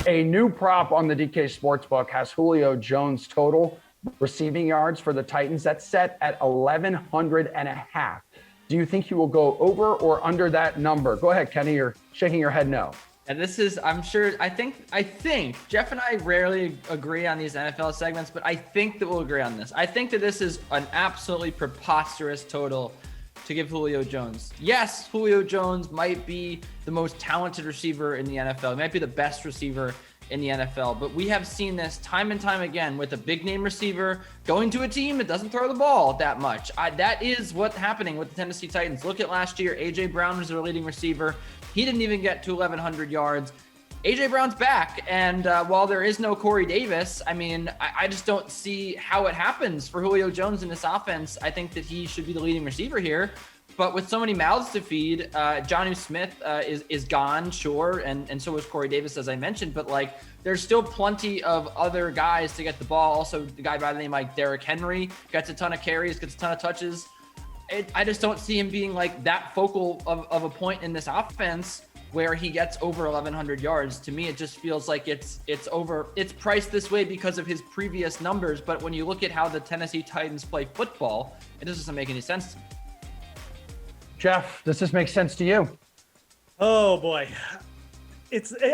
A new prop on the DK Sportsbook has Julio Jones total receiving yards for the Titans. That's set at 1,100 and a half. Do you think he will go over or under that number? Go ahead, Kenny. You're shaking your head no. And this is, I'm sure, I think Geoff and I rarely agree on these NFL segments, but I think that we'll agree on this. I think that this is an absolutely preposterous total to give Julio Jones. Yes, Julio Jones might be the most talented receiver in the NFL. He might be the best receiver in the NFL, but we have seen this time and time again with a big name receiver going to a team that doesn't throw the ball that much. That is what's happening with the Tennessee Titans. Look at last year. A.J. Brown was their leading receiver. He didn't even get to 1,100 yards. A.J. Brown's back, and while there is no Corey Davis, I mean, I just don't see how it happens for Julio Jones in this offense. I think that he should be the leading receiver here. But with so many mouths to feed, Jonnu Smith is gone, sure, and so is Corey Davis, as I mentioned. But like, there's still plenty of other guys to get the ball. Also, the guy by the name like Derrick Henry gets a ton of carries, gets a ton of touches. I just don't see him being like that focal of a point in this offense where he gets over 1,100 yards. To me, it just feels like it's priced this way because of his previous numbers. But when you look at how the Tennessee Titans play football, it doesn't make any sense to me. Geoff, does this make sense to you? Oh boy.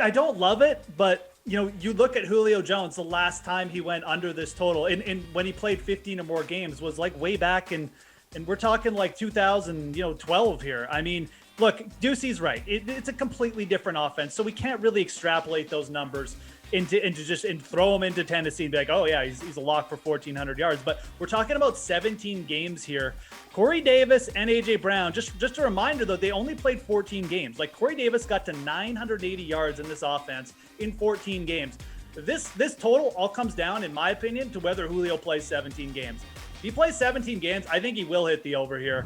I don't love it, but you look at Julio Jones, the last time he went under this total and when he played 15 or more games was like way back and we're talking like 2012 here. I mean, look, Ducey's right. It's a completely different offense, so we can't really extrapolate those numbers into just throw them into Tennessee and be like, oh yeah, he's a lock for 1,400 yards. But we're talking about 17 games here. Corey Davis and A.J. Brown, just a reminder though, they only played 14 games. Like Corey Davis got to 980 yards in this offense in 14 games. This total all comes down, in my opinion, to whether Julio plays 17 games. If he plays 17 games, I think he will hit the over here.